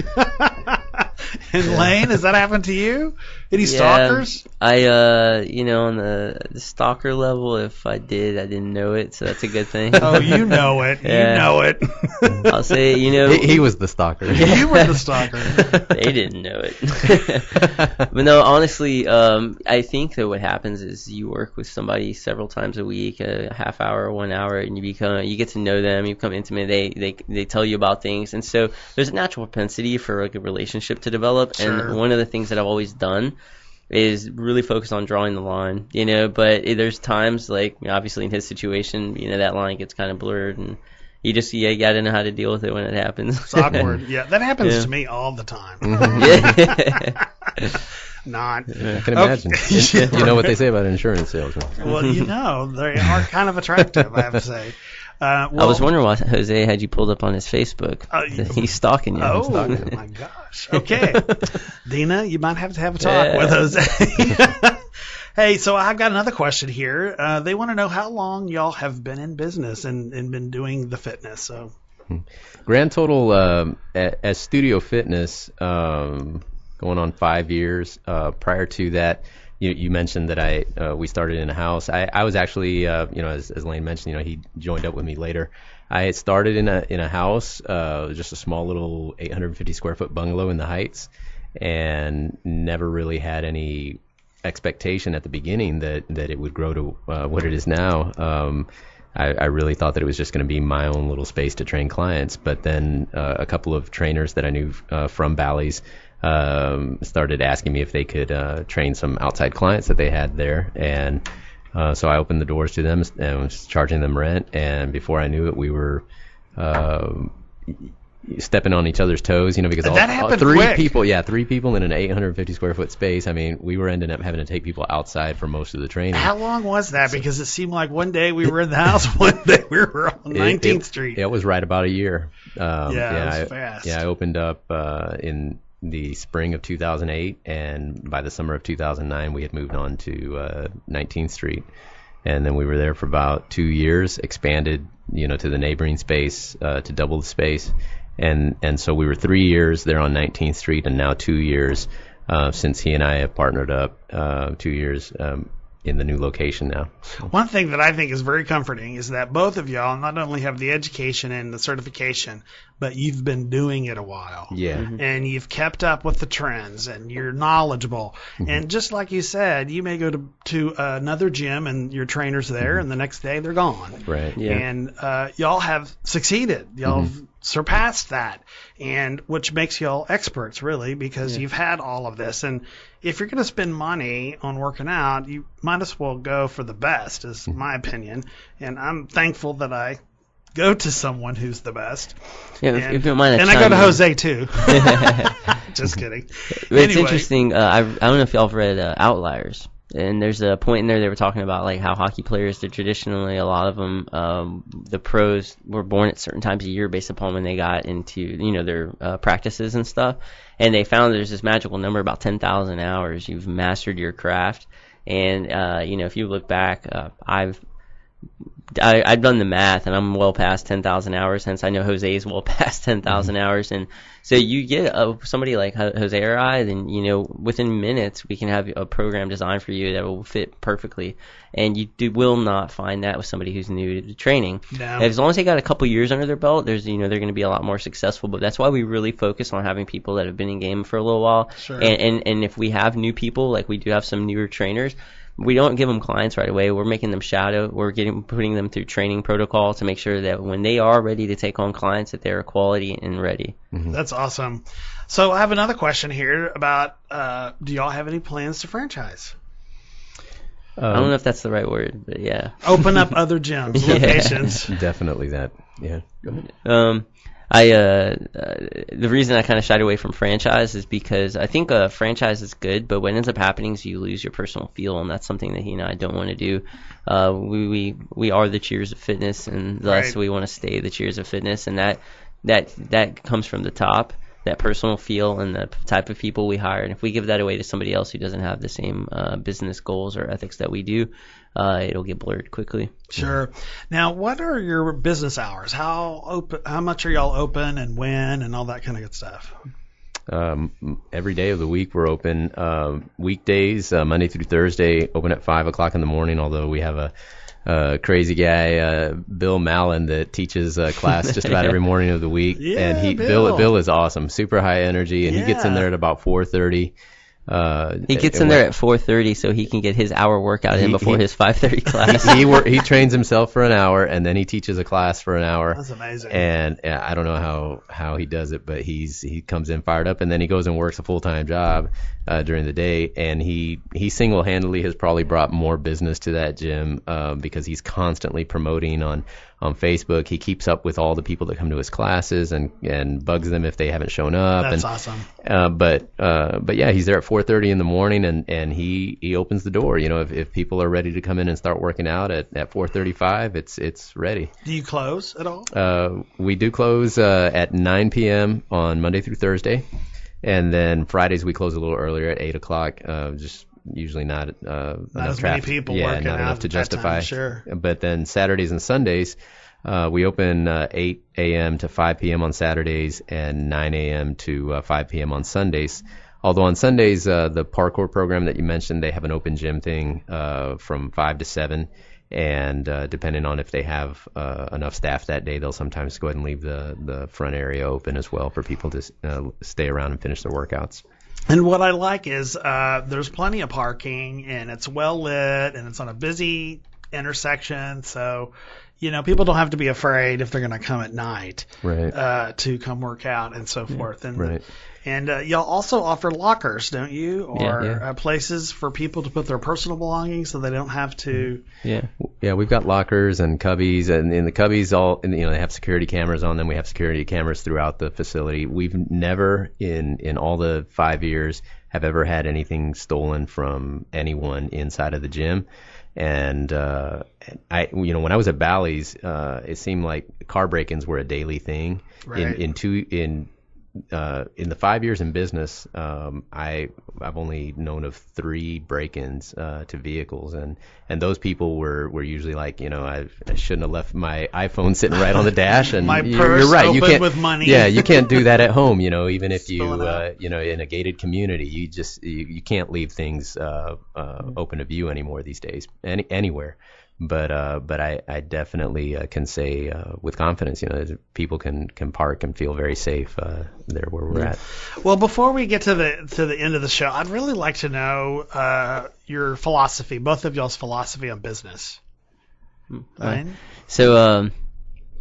And Lane, has that happened to you? Any stalkers? I on the stalker level, if I did, I didn't know it, so that's a good thing. Oh, you know it. Yeah. You know it. I'll say, he was the stalker. You were the stalker. They didn't know it. But no, honestly, I think that what happens is you work with somebody several times a week, a half hour, 1 hour, and you get to know them, you become intimate, they tell you about things, and so there's a natural propensity for like a relationship to develop. Sure. And one of the things that I've always done is really focus on drawing the line, but there's times like obviously in his situation, that line gets kind of blurred, and you gotta know how to deal with it when it happens. It's awkward. Yeah, that happens to me all the time. Not. I can imagine. Okay. You know what they say about insurance salesmen. Well, they are kind of attractive, I have to say. I was wondering why Jose had you pulled up on his Facebook. He's stalking you. Oh, my gosh. Okay. Dina, you might have to have a talk with Jose. Hey, so I've got another question here. They want to know how long y'all have been in business and been doing the fitness. So, grand total as Studio Fitness, going on 5 years. Prior to that, you mentioned that we started in a house. I was actually, as Lane mentioned, he joined up with me later. I had started in a house, just a small little 850 square foot bungalow in the Heights, and never really had any expectation at the beginning that it would grow to what it is now. I really thought that it was just going to be my own little space to train clients, but then a couple of trainers that I knew from Bally's started asking me if they could train some outside clients that they had there, and so I opened the doors to them and was charging them rent, and before I knew it, we were stepping on each other's toes, because all three people in an 850 square foot space. I mean, we were ending up having to take people outside for most of the training. How long was that? Because it seemed like one day we were in the house, one day we were on 19th Street. It was right about a year. It was fast. I opened up in the spring of 2008, and by the summer of 2009, we had moved on to 19th Street. And then we were there for about 2 years, expanded, to the neighboring space to double the space. And so we were 3 years there on 19th Street, and now 2 years since he and I have partnered up, 2 years in the new location now. One thing that I think is very comforting is that both of y'all not only have the education and the certification, but you've been doing it a while. Yeah. And you've kept up with the trends, and you're knowledgeable. Mm-hmm. And just like you said, you may go to another gym and your trainer's there, and the next day they're gone. Right. Yeah. And y'all have succeeded. Y'all have surpassed that, and which makes y'all experts, really, because you've had all of this. And if you're going to spend money on working out, you might as well go for the best, is my opinion. And I'm thankful that I go to someone who's the best. Yeah, if you don't mind, and I go to Jose too. Just kidding. But it's interesting. I don't know if y'all have read Outliers. And there's a point in there they were talking about like how hockey players, they're traditionally, a lot of them, the pros were born at certain times of year based upon when they got into, their practices and stuff. And they found there's this magical number, about 10,000 hours. You've mastered your craft. And, if you look back, I've done the math, and I'm well past 10,000 hours, hence I know Jose is well past 10,000 hours. And so you get somebody like Jose or I, then, within minutes, we can have a program designed for you that will fit perfectly. And you will not find that with somebody who's new to training. No. As long as they got a couple years under their belt, they're going to be a lot more successful. But that's why we really focus on having people that have been in game for a little while. Sure. And if we have new people, like we do have some newer trainers, we don't give them clients right away. We're making them shadow. We're putting them through training protocol to make sure that when they are ready to take on clients, that they're quality and ready. Mm-hmm. That's awesome. So I have another question here about, do y'all have any plans to franchise? I don't know if that's the right word, but yeah. Open up other gyms, locations. Definitely that. Yeah. Go ahead. The reason I kind of shied away from franchise is because I think a franchise is good, but what ends up happening is you lose your personal feel, and that's something that he and I don't want to do. We are the Cheers of Fitness, and thus we want to stay the Cheers of Fitness, and that comes from the top. that personal feel and the type of people we hire. And if we give that away to somebody else who doesn't have the same business goals or ethics that we do, it'll get blurred quickly. Sure. Now, what are your business hours? How much are y'all open, and when, and all that kind of good stuff? Every day of the week we're open. Weekdays, Monday through Thursday, open at 5 o'clock in the morning, although we have a crazy guy, Bill Mallon, that teaches a class just about every morning of the week. Yeah, and Bill is awesome, super high energy, and he gets in there at about 4:30. He gets in there at 4:30 so he can get his hour workout in before his 5:30 class. He trains himself for an hour, and then he teaches a class for an hour. That's amazing. And I don't know how he does it, but he comes in fired up, and then he goes and works a full-time job during the day, and he single-handedly has probably brought more business to that gym because he's constantly promoting on Facebook. He keeps up with all the people that come to his classes and bugs them if they haven't shown up. That's awesome. But yeah, he's there at 4:30 in the morning, and he opens the door. You know, if people are ready to come in and start working out at 4:35, it's ready. Do you close at all? We do close at 9 p.m. on Monday through Thursday, and then Fridays we close a little earlier at 8 o'clock. Just usually not enough as traffic. many people working not out enough to at that justify. time, sure. But then Saturdays and Sundays, we open 8 a.m. to 5 p.m. on Saturdays and 9 a.m. to 5 p.m. on Sundays. Although on Sundays, the parkour program that you mentioned, they have an open gym thing from 5 to 7. And depending on if they have enough staff that day, they'll sometimes go ahead and leave the front area open as well for people to stay around and finish their workouts. And what I like is there's plenty of parking, and it's well lit, and it's on a busy intersection. So, you know, people don't have to be afraid if they're going to come at night to come work out and so forth. And And y'all also offer lockers, don't you? Or places for people to put their personal belongings so they don't have to. Yeah, we've got lockers and cubbies, and in the cubbies, they have security cameras on them. We have security cameras throughout the facility. We've never, in all the 5 years, have ever had anything stolen from anyone inside of the gym. And when I was at Bally's, it seemed like car break-ins were a daily thing. In the 5 years in business, I've only known of 3 break-ins to vehicles, and those people were usually like, I shouldn't have left my iPhone sitting right on the dash, and my purse you're right, open you can't with money. Yeah, you can't do that at home. Even if you in a gated community, you can't leave things open to view anymore these days, anywhere. But I definitely can say with confidence, people can park and feel very safe there where we're at. Well, before we get to the end of the show, I'd really like to know your philosophy, both of y'all's philosophy on business. Ryan? So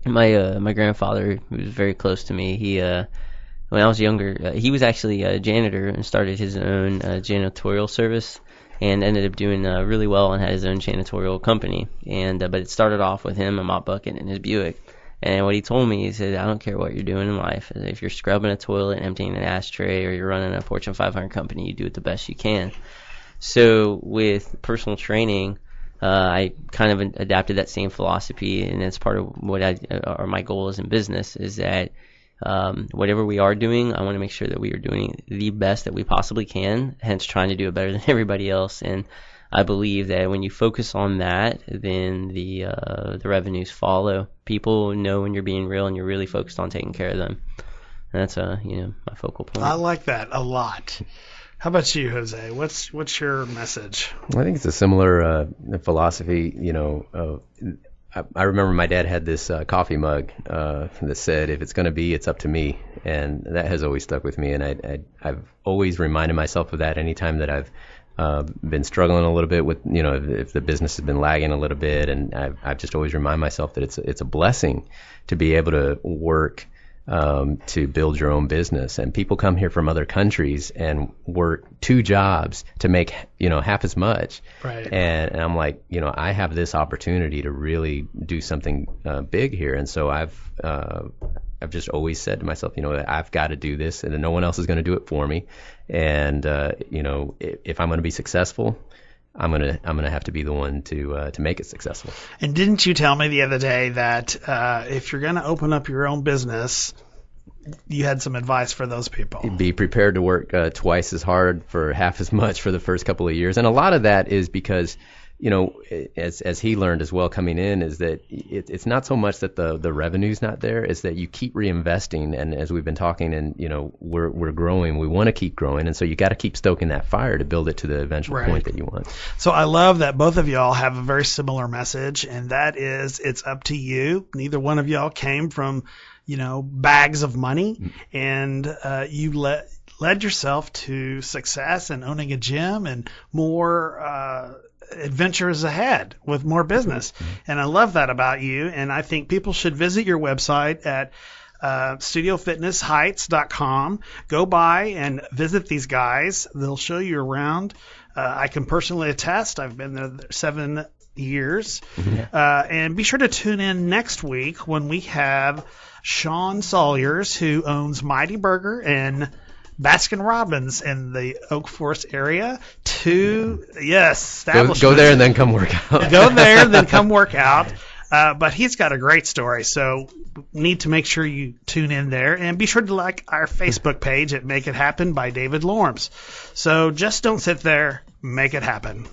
my grandfather, who was very close to me, he when I was younger, he was actually a janitor and started his own janitorial service. And ended up doing really well and had his own janitorial company. But it started off with him, a mop bucket, and his Buick. And what he told me, he said, I don't care what you're doing in life. If you're scrubbing a toilet, emptying an ashtray, or you're running a Fortune 500 company, you do it the best you can. So with personal training, I kind of adapted that same philosophy, and that's part of what my goal is in business, is that whatever we are doing, I want to make sure that we are doing the best that we possibly can, hence trying to do it better than everybody else. And I believe that when you focus on that, then the revenues follow. People know when you're being real and you're really focused on taking care of them. And that's my focal point. I like that a lot. How about you, Jose? What's your message? I think it's a similar philosophy. I remember my dad had this coffee mug that said, "If it's going to be, it's up to me," and that has always stuck with me. And I've always reminded myself of that anytime that I've been struggling a little bit with, if the business has been lagging a little bit, and I've just always remind myself that it's a blessing to be able to work to build your own business. And people come here from other countries and work 2 jobs to make half as much. Right. And I'm like, I have this opportunity to really do something big here. And so I've just always said to myself, I've got to do this, and no one else is going to do it for me. And if I'm going to be successful, I'm gonna have to be the one to make it successful. And didn't you tell me the other day that if you're going to open up your own business, you had some advice for those people. Be prepared to work twice as hard for half as much for the first couple of years. And a lot of that is because, as he learned as well coming in, is that it's not so much that the revenue's not there, it's that you keep reinvesting. And as we've been talking, and we're growing, we want to keep growing, and so you got to keep stoking that fire to build it to the eventual point that you want. So I love that both of y'all have a very similar message, and that is, it's up to you. Neither one of y'all came from bags of money, and you led yourself to success and owning a gym and more adventures ahead with more business. And I love that about you, and I think people should visit your website at studiofitnessheights.com. Go by and visit these guys. They'll show you around. I can personally attest. I've been there 7 years. And be sure to tune in next week when we have Sean Sawyers, who owns Mighty Burger and Baskin Robbins in the Oak Forest area. Establishments. Go there and then come work out. Go there and then come work out. But he's got a great story, so need to make sure you tune in there. And be sure to like our Facebook page at Make It Happen by David Lorms. So just don't sit there. Make it happen.